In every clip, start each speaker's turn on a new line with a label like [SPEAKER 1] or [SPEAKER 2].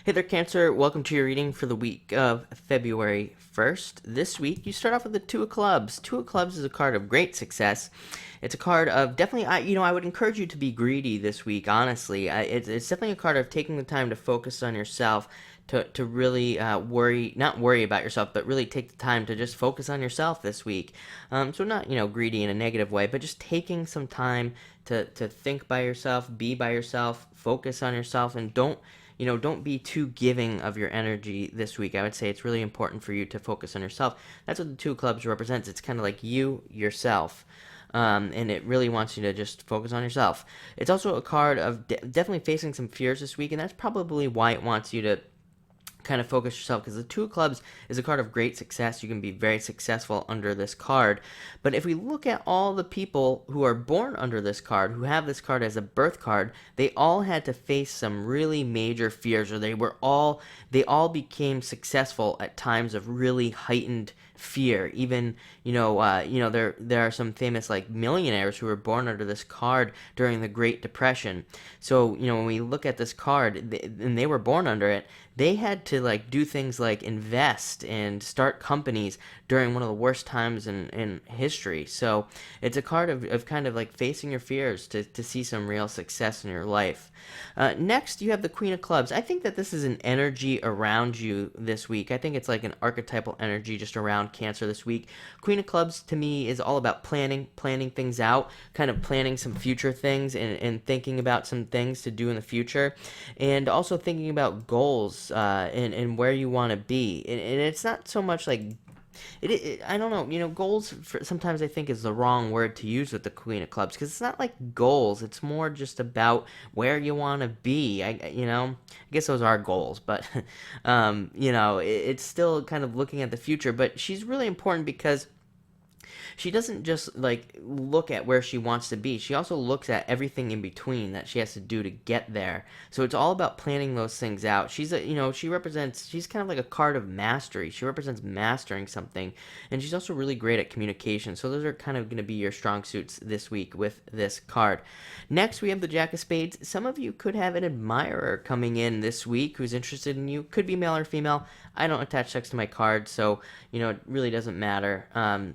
[SPEAKER 1] Hey there, Cancer. Welcome to your reading for the week of February 1st. This week, you start off with the Two of Clubs. Two of Clubs is a card of great success. It's a card of definitely, I would encourage you to be greedy this week, honestly. It's definitely a card of taking the time to focus on yourself, to really not worry about yourself, but really take the time to just focus on yourself this week. So not, greedy in a negative way, but just taking some time to think by yourself, be by yourself, focus on yourself, and don't be too giving of your energy this week. I would say it's really important for you to focus on yourself. That's what the Two of Clubs represents. It's kind of like you, yourself. And it really wants you to just focus on yourself. It's also a card of definitely facing some fears this week, and that's probably why it wants you to kind of focus yourself, because the Two of Clubs is a card of great success. You can be very successful under this card. But if we look at all the people who are born under this card, who have this card as a birth card, they all had to face some really major fears, or they all became successful at times of really heightened fear. Even there are some famous like millionaires who were born under this card during the Great Depression. So when we look at this card, and they were born under it, they had to like do things like invest and start companies during one of the worst times in history. So it's a card of kind of like facing your fears to see some real success in your life. Next, you have the Queen of Clubs. I think that this is an energy around you this week. I think it's like an archetypal energy just around Cancer this week. Queen of Clubs to me is all about planning things out, kind of planning some future things, and thinking about some things to do in the future, and also thinking about goals and where you want to be. And it's not so much like I don't know. Goals sometimes I think is the wrong word to use with the Queen of Clubs, because it's not like goals. It's more just about where you want to be. I guess those are goals, but it's still kind of looking at the future. But she's really important because she doesn't just like look at where she wants to be. She also looks at everything in between that she has to do to get there. So it's all about planning those things out. She's she's kind of like a card of mastery. She represents mastering something, and she's also really great at communication. So those are kind of going to be your strong suits this week with this card. Next, we have the Jack of Spades. Some of you could have an admirer coming in this week who's interested in you. Could be male or female. I don't attach sex to my card, so it really doesn't matter.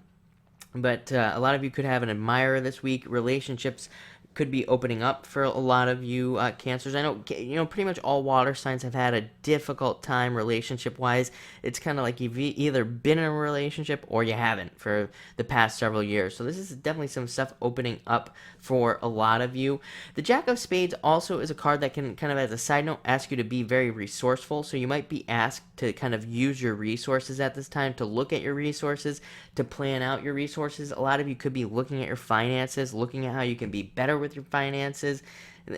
[SPEAKER 1] But a lot of you could have an admirer this week. Relationships could be opening up for a lot of you Cancers. I know pretty much all water signs have had a difficult time relationship wise. It's kind of like you've either been in a relationship or you haven't for the past several years. So this is definitely some stuff opening up for a lot of you. The Jack of Spades also is a card that can kind of, as a side note, ask you to be very resourceful. So you might be asked to kind of use your resources at this time, to look at your resources, to plan out your resources. A lot of you could be looking at your finances, looking at how you can be better with your finances.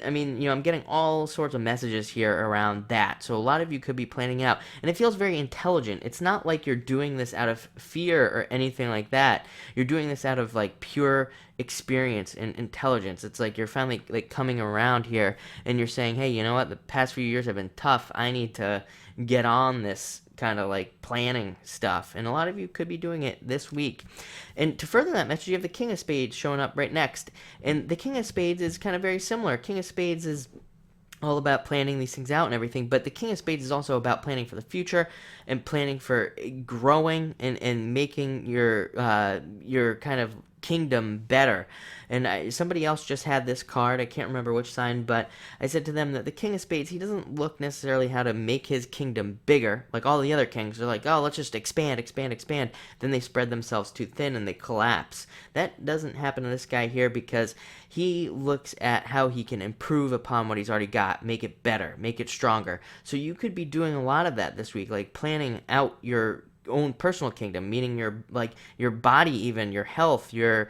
[SPEAKER 1] I mean, I'm getting all sorts of messages here around that. So a lot of you could be planning out, and it feels very intelligent. It's not like you're doing this out of fear or anything like that. You're doing this out of like pure experience and intelligence. It's like you're finally like coming around here, and you're saying, hey, you know what? The past few years have been tough. I need to get on this kind of like planning stuff, and a lot of you could be doing it this week. And to further that message, you have the King of Spades showing up right next, and the King of Spades is kind of very similar. King of Spades is all about planning these things out and everything, but the King of Spades is also about planning for the future and planning for growing and making your kind of kingdom better. And somebody else just had this card. I can't remember which sign, but I said to them that the King of Spades, he doesn't look necessarily how to make his kingdom bigger. Like all the other kings, they're like, oh, let's just expand, expand, expand. Then they spread themselves too thin and they collapse. That doesn't happen to this guy here, because he looks at how he can improve upon what he's already got, make it better, make it stronger. So you could be doing a lot of that this week, like planning out your own personal kingdom, meaning your body, even your health, your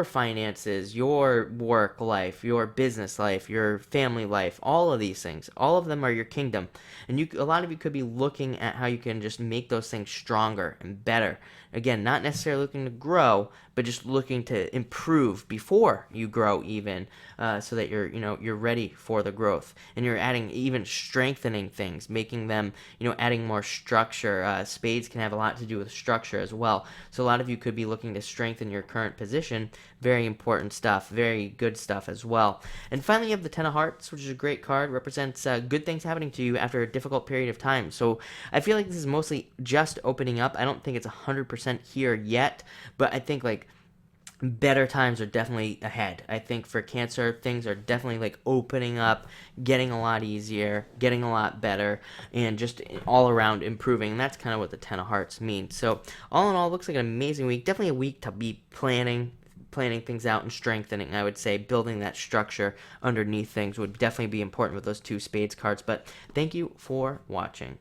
[SPEAKER 1] finances, your work life, your business life, your family life. All of these things, all of them are your kingdom, and a lot of you could be looking at how you can just make those things stronger and better. Again, not necessarily looking to grow, but just looking to improve before you grow, even so that you're ready for the growth, and you're adding, even strengthening things, making them, adding more structure, Spades can have a lot to do with structure as well. So a lot of you could be looking to strengthen your current position. Very important stuff, very good stuff as well. And finally, you have the Ten of Hearts, which is a great card, represents good things happening to you after a difficult period of time. So I feel like this is mostly just opening up. I don't think it's 100% here yet, but I think like better times are definitely ahead. I think for Cancer, things are definitely like opening up, getting a lot easier, getting a lot better, and just all around improving. And that's kind of what the Ten of Hearts means. So all in all, looks like an amazing week. Definitely a week to be planning things out and strengthening. I would say building that structure underneath things would definitely be important with those two Spades cards. But thank you for watching.